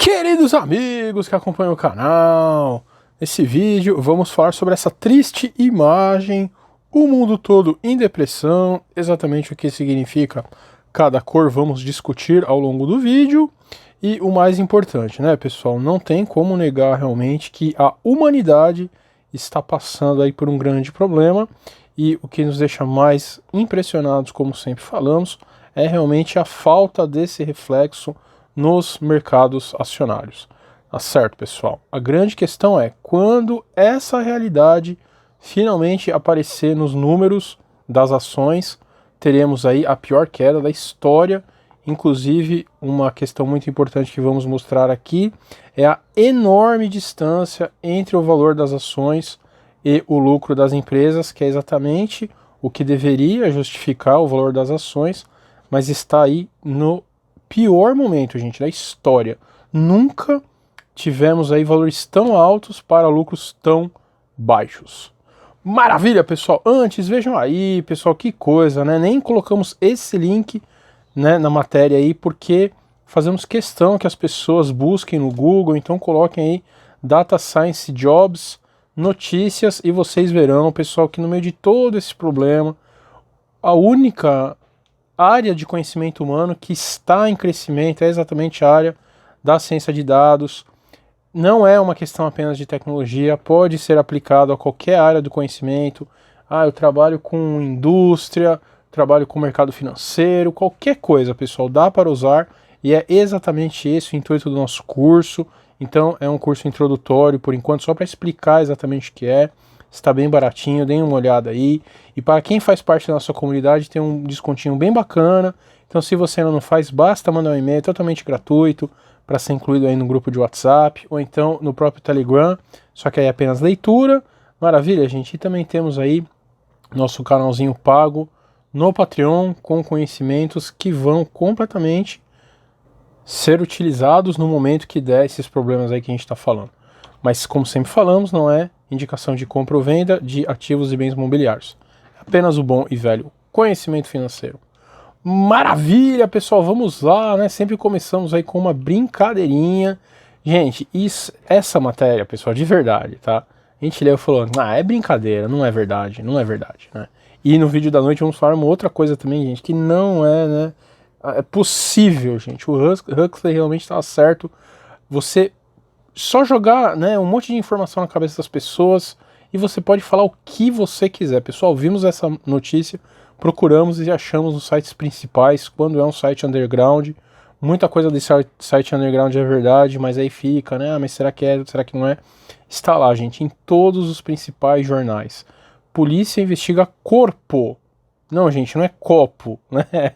Queridos amigos que acompanham o canal, nesse vídeo vamos falar sobre essa triste imagem, o mundo todo em depressão, exatamente o que significa cada cor vamos discutir ao longo do vídeo. E o mais importante, né, pessoal, não tem como negar realmente que a humanidade está passando aí por um grande problema, e o que nos deixa mais impressionados, como sempre falamos, é realmente a falta desse reflexo nos mercados acionários. Tá certo, pessoal? A grande questão é quando essa realidade finalmente aparecer nos números das ações, teremos aí a pior queda da história. Inclusive, uma questão muito importante que vamos mostrar aqui é a enorme distância entre o valor das ações e o lucro das empresas, que é exatamente o que deveria justificar o valor das ações, mas está aí no pior momento, gente, da história. Nunca tivemos aí valores tão altos para lucros tão baixos. Maravilha, pessoal! Antes, vejam aí, pessoal, que coisa, né? Nem colocamos esse link, né, na matéria aí, porque fazemos questão que as pessoas busquem no Google, então coloquem aí Data Science Jobs, notícias, e vocês verão, pessoal, que no meio de todo esse problema, a única área de conhecimento humano que está em crescimento é exatamente a área da ciência de dados. Não é uma questão apenas de tecnologia, pode ser aplicado a qualquer área do conhecimento. Eu trabalho com indústria, trabalho com mercado financeiro, qualquer coisa, pessoal, dá para usar, e é exatamente esse o intuito do nosso curso. Então é um curso introdutório, por enquanto, só para explicar exatamente o que é. Está bem baratinho, deem uma olhada aí. E para quem faz parte da nossa comunidade, tem um descontinho bem bacana. Então, se você ainda não faz, basta mandar um e-mail totalmente gratuito para ser incluído aí no grupo de WhatsApp ou então no próprio Telegram. Só que aí é apenas leitura. Maravilha, gente. E também temos aí nosso canalzinho pago no Patreon com conhecimentos que vão completamente ser utilizados no momento que der esses problemas aí que a gente está falando. Mas, como sempre falamos, não é indicação de compra ou venda de ativos e bens imobiliários. É apenas o bom e velho conhecimento financeiro. Maravilha, pessoal, vamos lá, né? Sempre começamos aí com uma brincadeirinha. Gente, essa matéria, pessoal, de verdade, tá? A gente leu e falou, é brincadeira, não é verdade, né? E no vídeo da noite vamos falar uma outra coisa também, gente, que não é, né? É possível, gente. O Huxley realmente estava certo. Você só jogar, né, um monte de informação na cabeça das pessoas e você pode falar o que você quiser. Pessoal, vimos essa notícia, procuramos e achamos nos sites principais, quando é um site underground. Muita coisa desse site underground é verdade, mas aí fica, né, mas será que é, será que não é? Está lá, gente, em todos os principais jornais. Polícia investiga corpo. Não, gente, não é copo, né?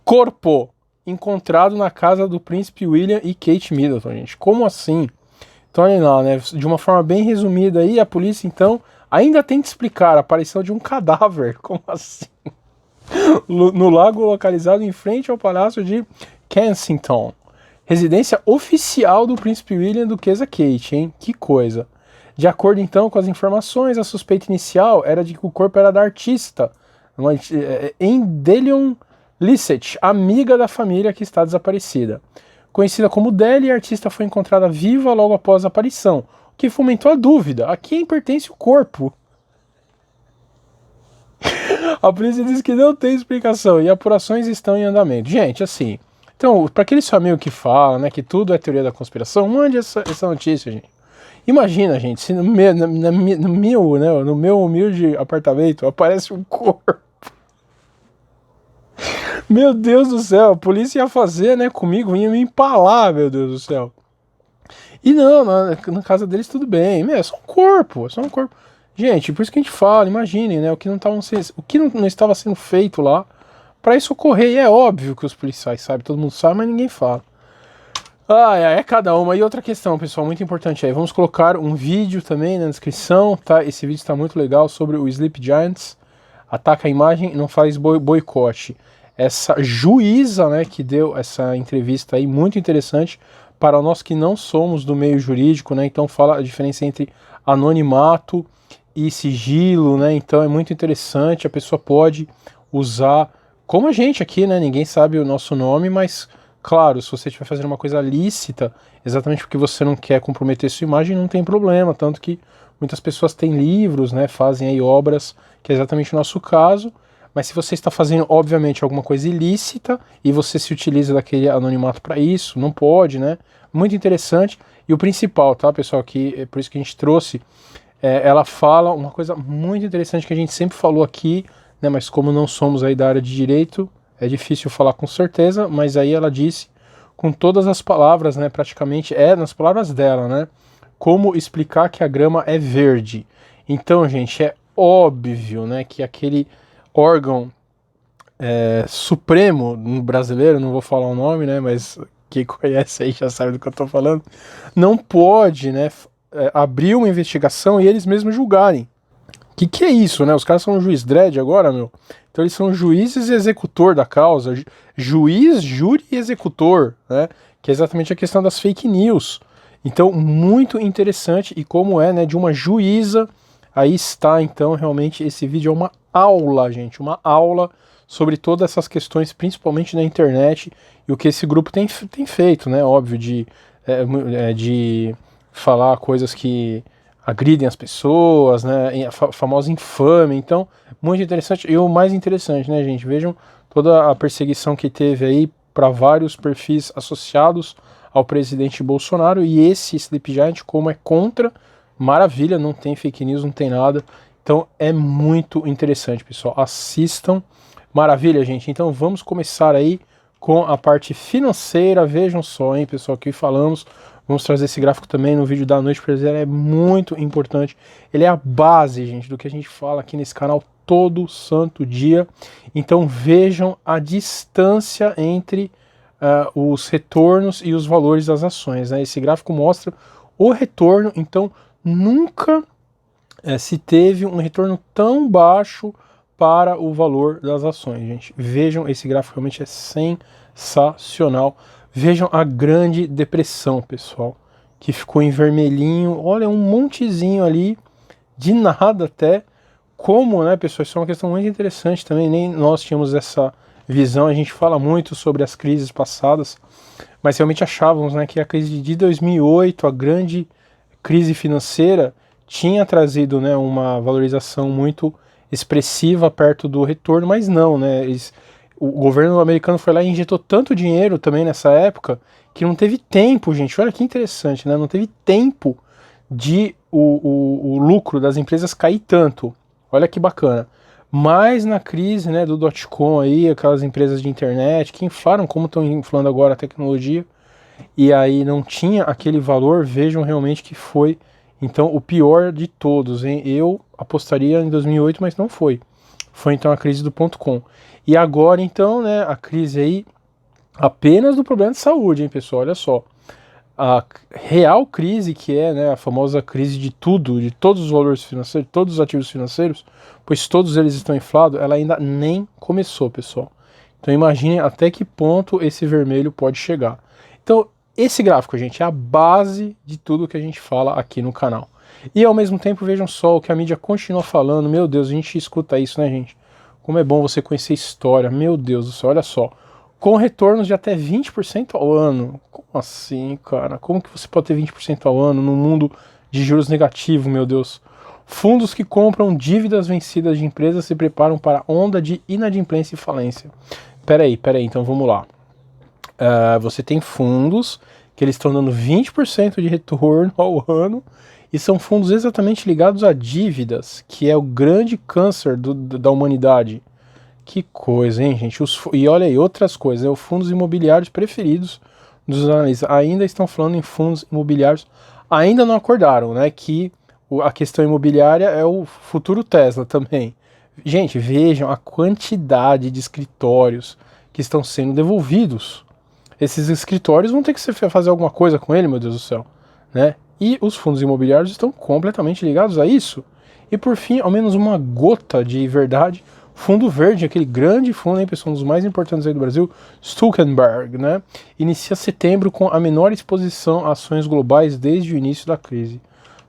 Corpo encontrado na casa do príncipe William e Kate Middleton, gente. Como assim? Então, olha lá, né? De uma forma bem resumida aí, a polícia, então, ainda tenta explicar a aparição de um cadáver. Como assim? No lago localizado em frente ao palácio de Kensington. Residência oficial do príncipe William e duquesa Kate, hein? Que coisa. De acordo, então, com as informações, a suspeita inicial era de que o corpo era da artista Endelion Lycett, amiga da família que está desaparecida. Conhecida como Deli, a artista foi encontrada viva logo após a aparição, o que fomentou a dúvida: a quem pertence o corpo? A polícia diz que não tem explicação e apurações estão em andamento. Gente, assim, então, para aquele seu amigo que fala, né, que tudo é teoria da conspiração, mande essa notícia, gente. Imagina, gente, se no meu humilde apartamento aparece um corpo. Meu Deus do céu, a polícia ia fazer, né, comigo, ia me empalar, meu Deus do céu. E não, na casa deles tudo bem, é só um corpo, Gente, por isso que a gente fala, imaginem, né, o que não estava sendo feito lá para isso ocorrer. E é óbvio que os policiais sabem, todo mundo sabe, mas ninguém fala. É cada uma. E outra questão, pessoal, muito importante aí, vamos colocar um vídeo também na descrição, tá? Esse vídeo está muito legal sobre o Sleep Giants. Ataca a imagem e não faz boicote. Essa juíza, né, que deu essa entrevista aí, muito interessante para nós que não somos do meio jurídico, né, então fala a diferença entre anonimato e sigilo, né, então é muito interessante, a pessoa pode usar, como a gente aqui, né, ninguém sabe o nosso nome, mas Claro, se você estiver fazendo uma coisa lícita, exatamente porque você não quer comprometer sua imagem, não tem problema, tanto que muitas pessoas têm livros, né, fazem aí obras, que é exatamente o nosso caso, mas se você está fazendo, obviamente, alguma coisa ilícita e você se utiliza daquele anonimato para isso, não pode, né? Muito interessante. E o principal, tá, pessoal, que é por isso que a gente trouxe, ela fala uma coisa muito interessante que a gente sempre falou aqui, né, mas como não somos aí da área de direito, é difícil falar com certeza, mas aí ela disse com todas as palavras, né, praticamente, nas palavras dela, né, como explicar que a grama é verde. Então, gente, é óbvio, né, que aquele órgão supremo no brasileiro, não vou falar o nome, né, mas quem conhece aí já sabe do que eu tô falando, não pode, né, abrir uma investigação e eles mesmos julgarem. Que é isso, né? Os caras são um juiz dread agora, meu. Então eles são juízes e executor da causa. Juiz, júri e executor, né? Que é exatamente a questão das fake news. Então, muito interessante. E como é, né, de uma juíza, aí está, então, realmente, esse vídeo é uma aula, gente. Uma aula sobre todas essas questões, principalmente na internet, e o que esse grupo tem feito, né? Óbvio, de falar coisas que agridem as pessoas, né, a famosa infame. Então, muito interessante. E o mais interessante, né, gente, vejam toda a perseguição que teve aí para vários perfis associados ao presidente Bolsonaro, e esse Sleep Giant, como é contra, maravilha, não tem fake news, não tem nada. Então, é muito interessante, pessoal. Assistam. Maravilha, gente. Então, vamos começar aí com a parte financeira. Vejam só, hein, pessoal, que falamos. Vamos trazer esse gráfico também no vídeo da noite, porque ele é muito importante. Ele é a base, gente, do que a gente fala aqui nesse canal todo santo dia. Então vejam a distância entre os retornos e os valores das ações, né? Esse gráfico mostra o retorno, então nunca se teve um retorno tão baixo para o valor das ações, gente. Vejam, esse gráfico realmente é sensacional. Vejam a Grande Depressão, pessoal, que ficou em vermelhinho. Olha, um montezinho ali, de nada até. Como, né, pessoal, isso é uma questão muito interessante também. Nem nós tínhamos essa visão. A gente fala muito sobre as crises passadas, mas realmente achávamos, né, que a crise de 2008, a grande crise financeira, tinha trazido, né, uma valorização muito expressiva perto do retorno, mas não, né, o governo americano foi lá e injetou tanto dinheiro também nessa época que não teve tempo, gente. Olha que interessante, né? Não teve tempo de o lucro das empresas cair tanto. Olha que bacana. Mas na crise, né, do dot-com aí, aquelas empresas de internet que inflaram como estão inflando agora a tecnologia, e aí não tinha aquele valor, vejam realmente que foi, então, o pior de todos, hein? Eu apostaria em 2008, mas não foi. Foi então a crise do .com. E agora, então, né, a crise aí apenas do problema de saúde, hein, pessoal? Olha só. A real crise, que é, né, a famosa crise de tudo, de todos os valores financeiros, todos os ativos financeiros, pois todos eles estão inflados, ela ainda nem começou, pessoal. Então imaginem até que ponto esse vermelho pode chegar. Então, esse gráfico, gente, é a base de tudo que a gente fala aqui no canal. E ao mesmo tempo, vejam só o que a mídia continua falando. Meu Deus, a gente escuta isso, né, gente? Como é bom você conhecer história. Meu Deus do céu, olha só. Com retornos de até 20% ao ano. Como assim, cara? Como que você pode ter 20% ao ano num mundo de juros negativos, meu Deus? Fundos que compram dívidas vencidas de empresas se preparam para a onda de inadimplência e falência. Peraí, então vamos lá. Você tem fundos que eles estão dando 20% de retorno ao ano, e são fundos exatamente ligados a dívidas, que é o grande câncer da humanidade. Que coisa, hein, gente? E olha aí, outras coisas, os fundos imobiliários preferidos dos analistas ainda estão falando em fundos imobiliários, ainda não acordaram, né, que a questão imobiliária é o futuro Tesla também. Gente, vejam a quantidade de escritórios que estão sendo devolvidos. Esses escritórios vão ter que fazer alguma coisa com ele, meu Deus do céu, né? E os fundos imobiliários estão completamente ligados a isso. E por fim, ao menos uma gota de verdade, Fundo Verde, aquele grande fundo, hein, pessoal, um dos mais importantes aí do Brasil, Stuckenberg, né? Inicia setembro com a menor exposição a ações globais desde o início da crise.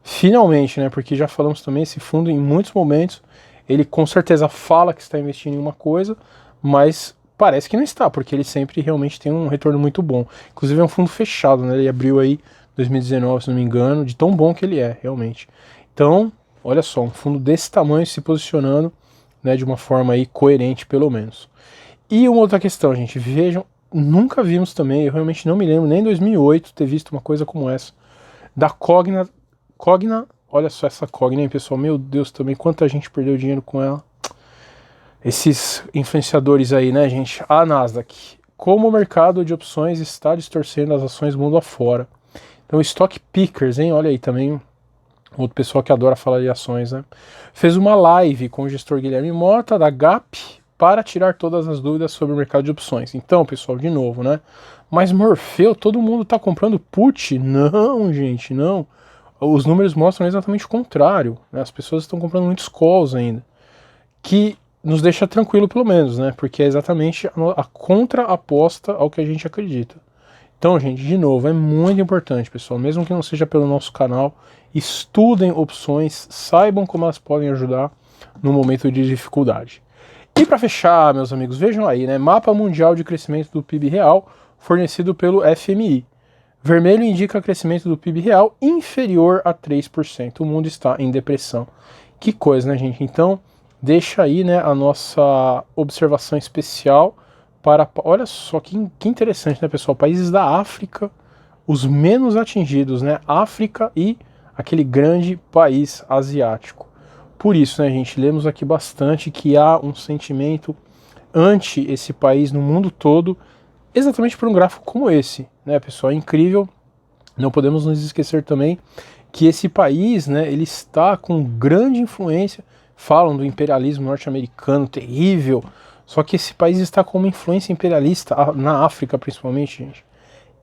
Finalmente, né? Porque já falamos também, esse fundo em muitos momentos, ele com certeza fala que está investindo em uma coisa, mas parece que não está, porque ele sempre realmente tem um retorno muito bom. Inclusive é um fundo fechado, né? Ele abriu aí 2019, se não me engano, de tão bom que ele é, realmente. Então, olha só, um fundo desse tamanho se posicionando, né, de uma forma aí coerente, pelo menos. E uma outra questão, gente, vejam, nunca vimos também, eu realmente não me lembro, nem em 2008 ter visto uma coisa como essa, da Cogna, olha só essa Cogna, hein, pessoal, meu Deus, também, quanta gente perdeu dinheiro com ela. Esses influenciadores aí, né, gente, a Nasdaq, como o mercado de opções está distorcendo as ações mundo afora. Então, Stock Pickers, hein, olha aí também, outro pessoal que adora falar de ações, né, fez uma live com o gestor Guilherme Mota, da GAP, para tirar todas as dúvidas sobre o mercado de opções. Então, pessoal, de novo, né, mas Morfeu, todo mundo está comprando put? Não, gente, não. Os números mostram exatamente o contrário, né, as pessoas estão comprando muitos calls ainda, que nos deixa tranquilo pelo menos, né? Porque é exatamente a contra-aposta ao que a gente acredita. Então, gente, de novo, é muito importante, pessoal, mesmo que não seja pelo nosso canal, estudem opções, saibam como elas podem ajudar no momento de dificuldade. E para fechar, meus amigos, vejam aí, né? Mapa mundial de crescimento do PIB real fornecido pelo FMI. Vermelho indica crescimento do PIB real inferior a 3%. O mundo está em depressão. Que coisa, né, gente? Então, deixa aí, né, a nossa observação especial para... Olha só que interessante, né, pessoal? Países da África, os menos atingidos, né? África e aquele grande país asiático. Por isso, né, gente, lemos aqui bastante que há um sentimento ante esse país no mundo todo, exatamente por um gráfico como esse, né, pessoal? É incrível. Não podemos nos esquecer também que esse país, né, ele está com grande influência. Falam do imperialismo norte-americano terrível, só que esse país está com uma influência imperialista, na África principalmente, gente,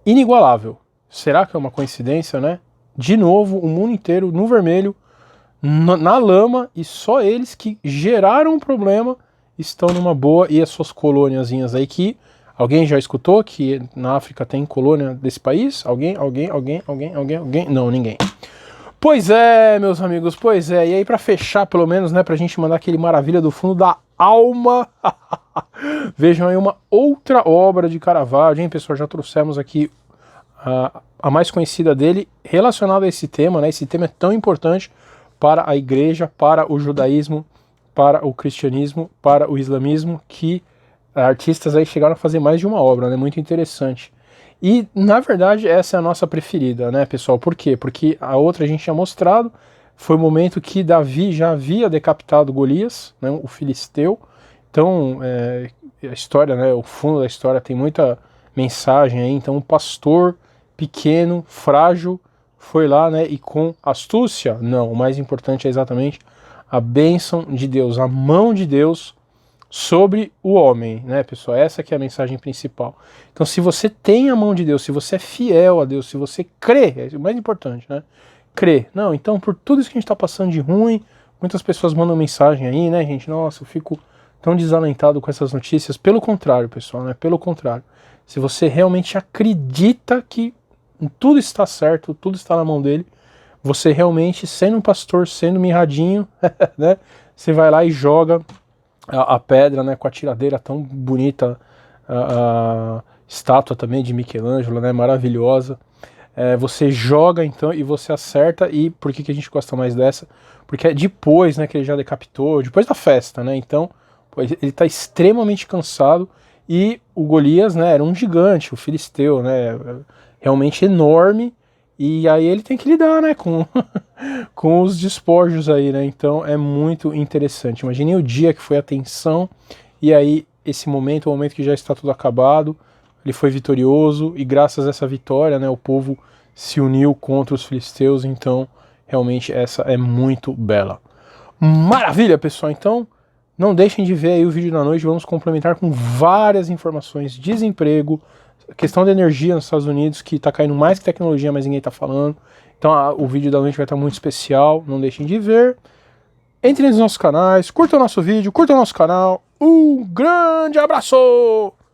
inigualável. Será que é uma coincidência, né? De novo, o mundo inteiro no vermelho, na lama, e só eles que geraram o problema estão numa boa, e as suas colôniazinhas aí que... Alguém já escutou que na África tem colônia desse país? Alguém? Não, ninguém. Pois é, meus amigos, pois é. E aí, para fechar, pelo menos, né, pra gente mandar aquele maravilha do fundo da alma, vejam aí uma outra obra de Caravaggio, hein, pessoal? Já trouxemos aqui a mais conhecida dele relacionada a esse tema, né? Esse tema é tão importante para a igreja, para o judaísmo, para o cristianismo, para o islamismo, que artistas aí chegaram a fazer mais de uma obra, né? Muito interessante. E, na verdade, essa é a nossa preferida, né, pessoal? Por quê? Porque a outra a gente tinha mostrado, foi o momento que Davi já havia decapitado Golias, né, o filisteu. Então, a história, né, o fundo da história tem muita mensagem aí. Então, um pastor pequeno, frágil, foi lá, né, e com astúcia? Não, o mais importante é exatamente a bênção de Deus, a mão de Deus sobre o homem, né, pessoal? Essa que é a mensagem principal. Então, se você tem a mão de Deus, se você é fiel a Deus, se você crê, é o mais importante, né? Crê. Não, então, por tudo isso que a gente está passando de ruim, muitas pessoas mandam mensagem aí, né, gente? Nossa, eu fico tão desalentado com essas notícias. Pelo contrário, pessoal, né? Pelo contrário. Se você realmente acredita que tudo está certo, tudo está na mão dele, você realmente, sendo um pastor, sendo mirradinho, né? Você vai lá e joga a pedra, né, com a tiradeira tão bonita, a estátua também de Michelangelo, né, maravilhosa. Você joga então e você acerta. E por que a gente gosta mais dessa? Porque é depois, né, que ele já decapitou, depois da festa, né? Então ele está extremamente cansado. E o Golias, né, era um gigante, o filisteu, né, realmente enorme. E aí ele tem que lidar, né, com os despojos aí, né? Então é muito interessante. Imagine o dia que foi a tensão, e aí esse momento, o momento que já está tudo acabado, ele foi vitorioso, e graças a essa vitória, né, o povo se uniu contra os filisteus. Então realmente essa é muito bela. Maravilha, pessoal! Então não deixem de ver aí o vídeo da noite, vamos complementar com várias informações: desemprego, questão da energia nos Estados Unidos, que está caindo mais que tecnologia, mas ninguém está falando. Então o vídeo da noite vai estar muito especial, não deixem de ver. Entrem nos nossos canais, curtam o nosso vídeo, curtam o nosso canal. Um grande abraço!